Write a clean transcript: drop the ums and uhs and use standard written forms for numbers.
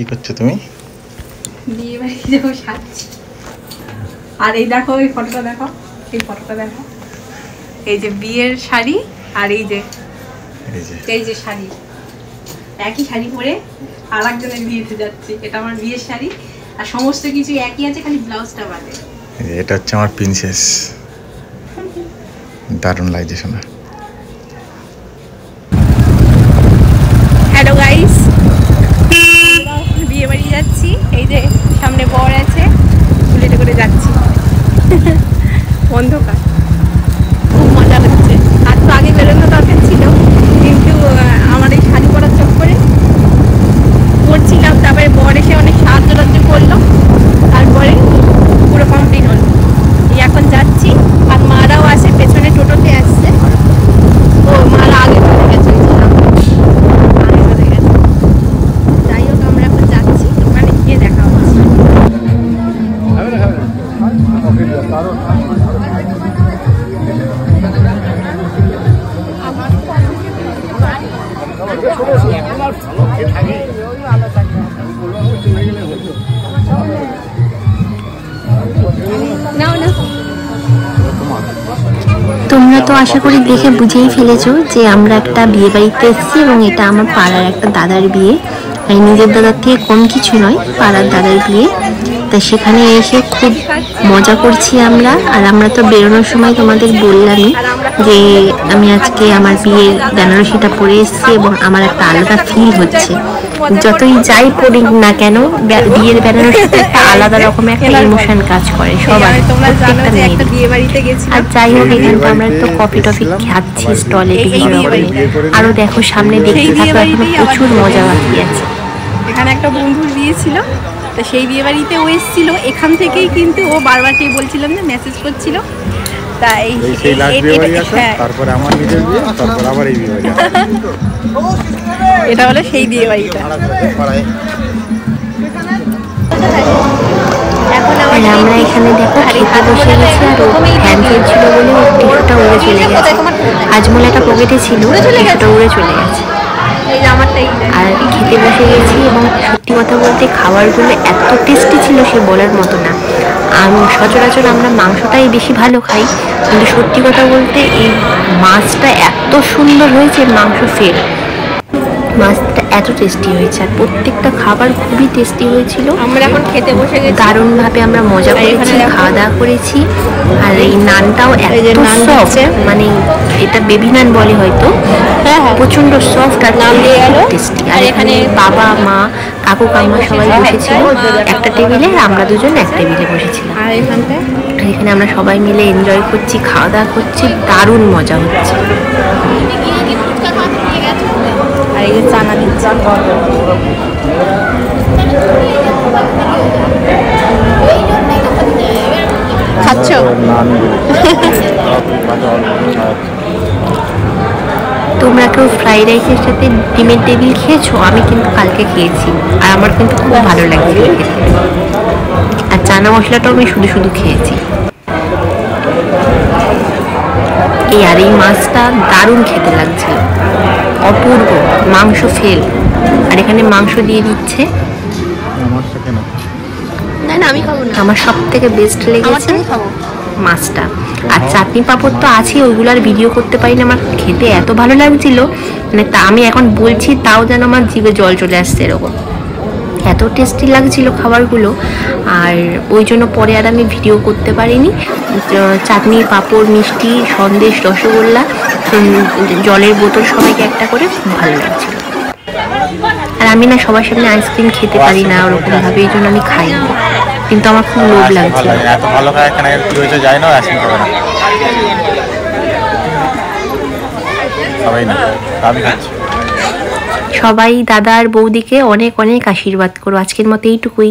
কি করছো তুমি? বিয়ে বাড়ি যাবো সাজছি। আর এই দেখো, এই ফটোটা দেখো, এই ফটোটা দেখো, এই যে বিয়ের শাড়ি আর এই যে শাড়ি, একই শাড়ি পরে আর একজনের বিয়েতে যাচ্ছি। এটা আমার বিয়ের শাড়ি আর সমস্ত কিছু একই আছে, খালি ব্লাউজটা বাদে। এটা হচ্ছে আমার প্রিন্সেস। দারুণ লাগছে শোনা। হ্যালো গাইস, বিয়ে বাড়ি যাচ্ছি। এই যে সামনে বর আছে, বুলেটে করে যাচ্ছি। অন্ধকার, খুব মজা হচ্ছে। আর তো আগে বেরোনো দরকার ছিল, কিন্তু আমার এই শাড়ি পরার চক্করে করছিলাম। তারপরে বর এসে অনেক সাহায্য করলো, তারপরে পুরো কমপ্লিট হলো। এখন যাচ্ছি আর মারাও আসে, পেছনে টোটোতে আসছে। ও মারা আগে চলে গেছে, যাই হোক আমরা এখন যাচ্ছি, ওখানে গিয়ে দেখা হচ্ছে। তোমরা তো আশা করি দেখে বুঝেই ফেলেছো যে আমরা একটা বিয়ে বাড়িতে এসেছি এবং এটা আমার পাড়ার একটা দাদার বিয়ে। নিজের দাদার থেকে কম কিছু নয়, পাড়ার দাদার বিয়ে। তাই সেখানে এসে খুব মজা করছি আমরা। আর আমরা তো বেরোনোর সময় তোমাদের বললামই যে আমি আজকে আমার বিয়ের বেনারসিটা পরে এসেছি এবং আমার একটা আলাদা ফিল হচ্ছে। যতই যাই পড়ি না কেন, বিয়ের বেনারসিতে একটা আলাদা রকমের একটা ইমোশন কাজ করে সবার, প্রত্যেকটা মেয়ের। আর যাই হোক, এখানটা আমরা তো কফি টফি খাচ্ছি স্টলে বিভিন্ন রকমের। আরো দেখো সামনে দেখতে থাকো, এখনো প্রচুর মজা বাকি আছে। এখানে একটা বন্ধুর বিয়ে ছিল, তো সেই বিয়ে বাড়িতে ও এসেছিল এখান থেকেই, কিন্তু ও বারবার বলছিলাম যে মেসেজ করছিল। তাই তারপরে আমার নিজের বিয়ে, তারপর আবার এই বিয়ে বাড়ি। এটা হলো সেই বিয়ে বাড়িটা। আমরা এখানে দেখো খেতে বসে গেছি, আর ফ্যান চলছিল বলে ওর টিস্যুটা উড়ে চলে গেছে। হাজমোলাটা পকেটে ছিল, টিস্যুটা উড়ে চলে গেছে। আর খেতে বসে গেছি এবং সত্যি কথা বলতে খাবারগুলো এত টেস্টি ছিল সে বলার মতো না। সচরাচর আমরা মাংসটাই বেশি ভালো খাই, কিন্তু সত্যি কথা বলতে এই মাছটা এত সুন্দর হয়েছে, মাংস ফেল। মাছটা এত টেস্টি হয়েছে আর প্রত্যেকটা খাবার খুবই টেস্টি হয়েছিল। আমরা এখন খেতে বসে গেছি, দারুণভাবে আমরা মজা করেছি, খাওয়া দাওয়া করেছি। আর এই নানটাও এত সফট, মানে এটা বেবি নান বলে হয়তো, প্রচন্ড সফট আর টেস্টি। আর এখানে বাবা মা কাকু কাম্মা সবাই বসেছিল একটা টেবিলে, আর আমরা দুজন এক টেবিলে বসেছিলাম। আর এখানে আমরা সবাই মিলে এনজয় করছি, খাওয়া দাওয়া করছি, দারুণ মজা হচ্ছে। আর এই যে চানা দিচ্ছে, খাচ্ছ? তোমরা কেউ ফ্রাইড রাইসের সাথে ডিমের টেবিল খেয়েছো? আমি কিন্তু কালকে খেয়েছি আর আমার কিন্তু খুব ভালো লাগছে খেতে। আর চানা মশলাটাও আমি শুধু শুধু খেয়েছি। আর এই মাছটা দারুণ খেতে লাগছিল, অপূর্ব, মাংস ফেল। আর এখানে মাংস দিয়ে দিচ্ছে। না না আমি খাবো না, আমার সব থেকে বেস্ট লেগেছে মাছটা। আর চাটনি পাঁপড় তো আছে, ওইগুলো আর ভিডিও করতে পারি না, আমার খেতে এত ভালো লাগছিল, মানে তা আমি এখন বলছি তাও যেন আমার জিভে জল চলে আসছে, এরকম এত টেস্টি লাগছিল খাবারগুলো। আর ওই জন্য পরে আর আমি ভিডিও করতে পারিনি। চাটনি পাঁপড় মিষ্টি সন্দেশ রসগোল্লা জলের বোতল সবাইকে একটা করে, খুব ভালো লাগছিল। আর আমি না সবার সামনে আইসক্রিম খেতে পারি না ওরকমভাবে, এই জন্য আমি খাই না, কিন্তু আমার খুব লোভ লাগছিল। সবাই দাদা আর বৌদিকে অনেক অনেক আশীর্বাদ করো। আজকের মতো এইটুকুই।